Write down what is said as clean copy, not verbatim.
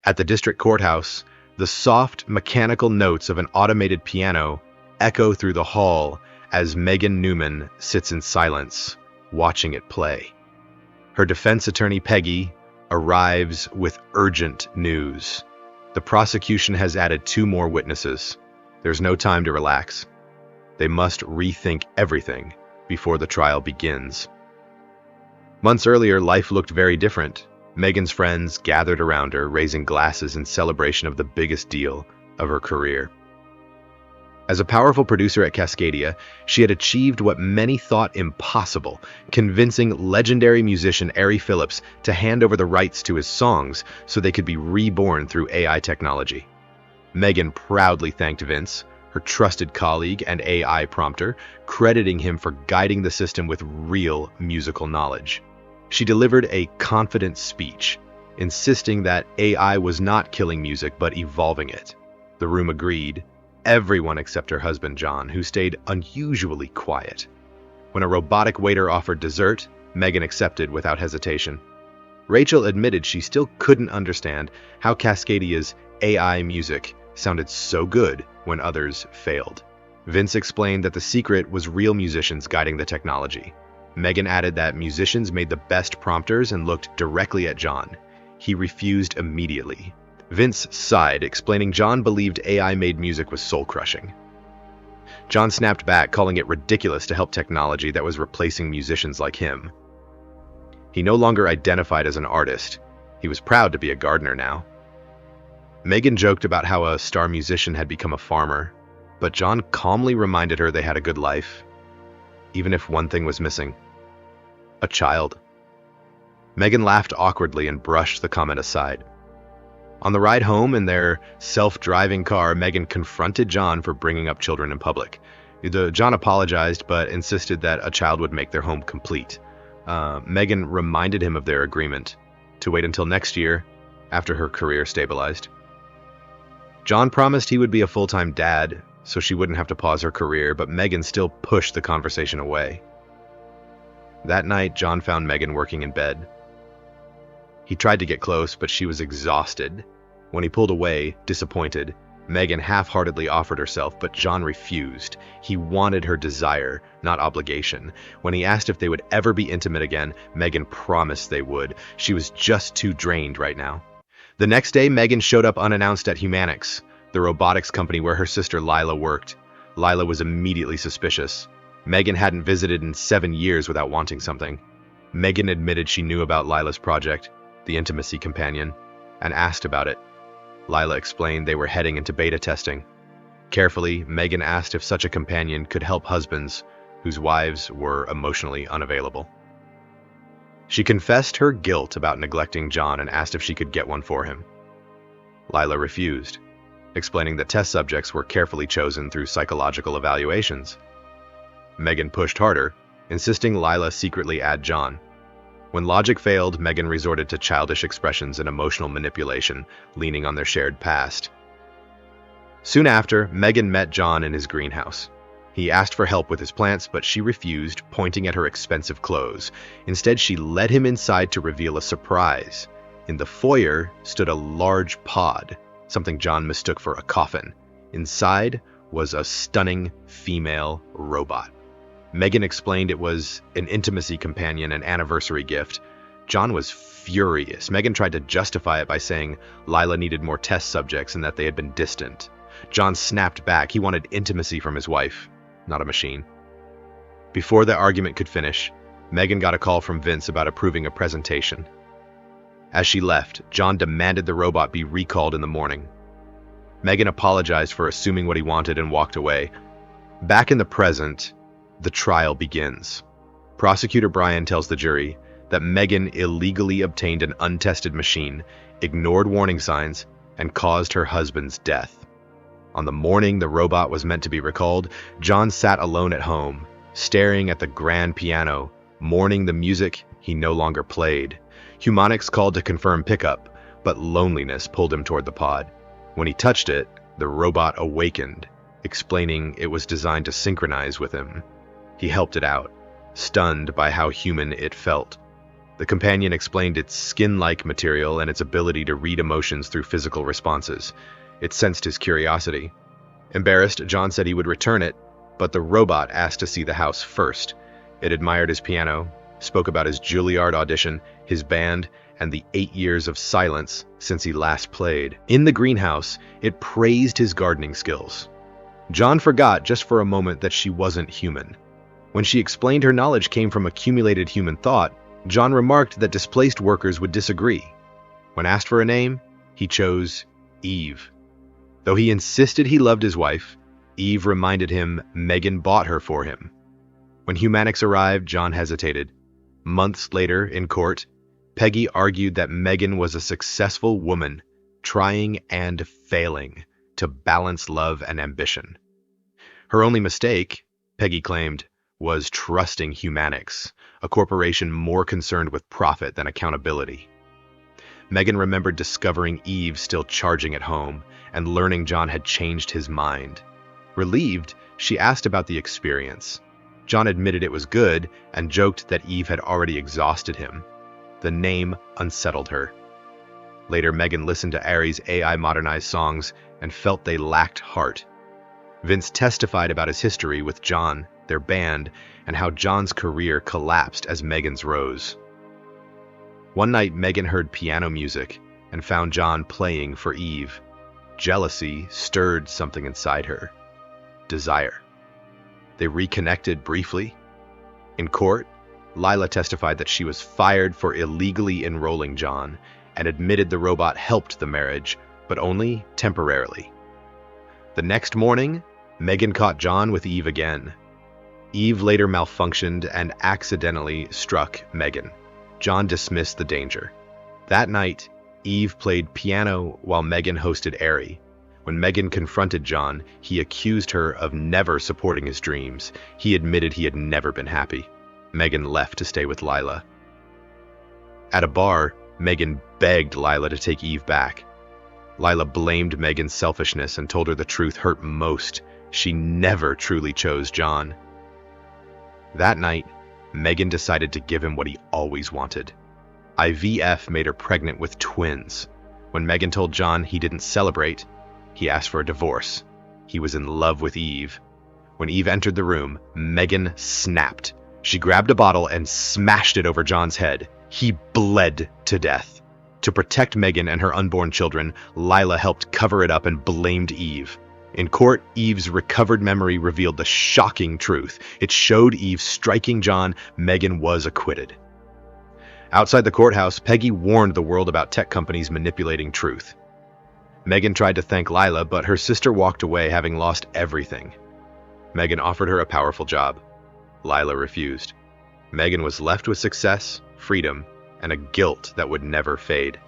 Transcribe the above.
At the district courthouse, the soft, mechanical notes of an automated piano echo through the hall as Megan Newman sits in silence, watching it play. Her defense attorney, Peggy, arrives with urgent news. The prosecution has added 2 more witnesses. There's no time to relax. They must rethink everything before the trial begins. Months earlier, life looked very different. Megan's friends gathered around her, raising glasses in celebration of the biggest deal of her career. As a powerful producer at Cascadia, she had achieved what many thought impossible, convincing legendary musician Ari Phillips to hand over the rights to his songs so they could be reborn through AI technology. Megan proudly thanked Vince, her trusted colleague and AI prompter, crediting him for guiding the system with real musical knowledge. She delivered a confident speech, insisting that AI was not killing music but evolving it. The room agreed. Everyone except her husband, John, who stayed unusually quiet. When a robotic waiter offered dessert, Megan accepted without hesitation. Rachel admitted she still couldn't understand how Cascadia's AI music sounded so good when others failed. Vince explained that the secret was real musicians guiding the technology. Megan added that musicians made the best prompters and looked directly at John. He refused immediately. Vince sighed, explaining John believed AI-made music was soul-crushing. John snapped back, calling it ridiculous to help technology that was replacing musicians like him. He no longer identified as an artist. He was proud to be a gardener now. Megan joked about how a star musician had become a farmer, but John calmly reminded her they had a good life, even if one thing was missing: a child. Megan laughed awkwardly and brushed the comment aside. On the ride home in their self-driving car, Megan confronted John for bringing up children in public. John apologized, but insisted that a child would make their home complete. Megan reminded him of their agreement to wait until next year, after her career stabilized. John promised he would be a full-time dad, so she wouldn't have to pause her career, but Megan still pushed the conversation away. That night, John found Megan working in bed. He tried to get close, but she was exhausted. When he pulled away, disappointed, Megan half-heartedly offered herself, but John refused. He wanted her desire, not obligation. When he asked if they would ever be intimate again, Megan promised they would. She was just too drained right now. The next day, Megan showed up unannounced at Humanix, the robotics company where her sister Lila worked. Lila was immediately suspicious. Megan hadn't visited in 7 years without wanting something. Megan admitted she knew about Lila's project, the intimacy companion, and asked about it. Lila explained they were heading into beta testing. Carefully, Megan asked if such a companion could help husbands whose wives were emotionally unavailable. She confessed her guilt about neglecting John and asked if she could get one for him. Lila refused, explaining that test subjects were carefully chosen through psychological evaluations. Megan pushed harder, insisting Lila secretly add John. When logic failed, Megan resorted to childish expressions and emotional manipulation, leaning on their shared past. Soon after, Megan met John in his greenhouse. He asked for help with his plants, but she refused, pointing at her expensive clothes. Instead, she led him inside to reveal a surprise. In the foyer stood a large pod, something John mistook for a coffin. Inside was a stunning female robot. Megan explained it was an intimacy companion, an anniversary gift. John was furious. Megan tried to justify it by saying Lila needed more test subjects and that they had been distant. John snapped back. He wanted intimacy from his wife, not a machine. Before the argument could finish, Megan got a call from Vince about approving a presentation. As she left, John demanded the robot be recalled in the morning. Megan apologized for assuming what he wanted and walked away. Back in the present, the trial begins. Prosecutor Brian tells the jury that Megan illegally obtained an untested machine, ignored warning signs, and caused her husband's death. On the morning the robot was meant to be recalled, John sat alone at home, staring at the grand piano, mourning the music he no longer played. Humanix called to confirm pickup, but loneliness pulled him toward the pod. When he touched it, the robot awakened, explaining it was designed to synchronize with him. He helped it out, stunned by how human it felt. The companion explained its skin-like material and its ability to read emotions through physical responses. It sensed his curiosity. Embarrassed, John said he would return it, but the robot asked to see the house first. It admired his piano, spoke about his Juilliard audition, his band, and the 8 years of silence since he last played. In the greenhouse, it praised his gardening skills. John forgot just for a moment that she wasn't human. When she explained her knowledge came from accumulated human thought, John remarked that displaced workers would disagree. When asked for a name, he chose Eve. Though he insisted he loved his wife, Eve reminded him Megan bought her for him. When Humanics arrived, John hesitated. Months later, in court, Peggy argued that Megan was a successful woman, trying and failing to balance love and ambition. Her only mistake, Peggy claimed, was trusting Humanics, a corporation more concerned with profit than accountability. Megan remembered discovering Eve still charging at home and learning John had changed his mind. Relieved, she asked about the experience. John admitted it was good and joked that Eve had already exhausted him. The name unsettled her. Later, Megan listened to Ari's AI-modernized songs and felt they lacked heart. Vince testified about his history with John, their band, and how John's career collapsed as Megan's rose. One night, Megan heard piano music and found John playing for Eve. Jealousy stirred something inside her. Desire. They reconnected briefly. In court, Lila testified that she was fired for illegally enrolling John and admitted the robot helped the marriage, but only temporarily. The next morning, Megan caught John with Eve again. Eve later malfunctioned and accidentally struck Megan. John dismissed the danger. That night, Eve played piano while Megan hosted Ari. When Megan confronted John, he accused her of never supporting his dreams. He admitted he had never been happy. Megan left to stay with Lila. At a bar, Megan begged Lila to take Eve back. Lila blamed Megan's selfishness and told her the truth hurt most. She never truly chose John. That night, Megan decided to give him what he always wanted. IVF made her pregnant with twins. When Megan told John he didn't celebrate, he asked for a divorce. He was in love with Eve. When Eve entered the room, Megan snapped. She grabbed a bottle and smashed it over John's head. He bled to death. To protect Megan and her unborn children, Lila helped cover it up and blamed Eve. In court, Eve's recovered memory revealed the shocking truth. It showed Eve striking John. Megan was acquitted. Outside the courthouse, Peggy warned the world about tech companies manipulating truth. Megan tried to thank Lila, but her sister walked away having lost everything. Megan offered her a powerful job. Lila refused. Megan was left with success, freedom, and a guilt that would never fade.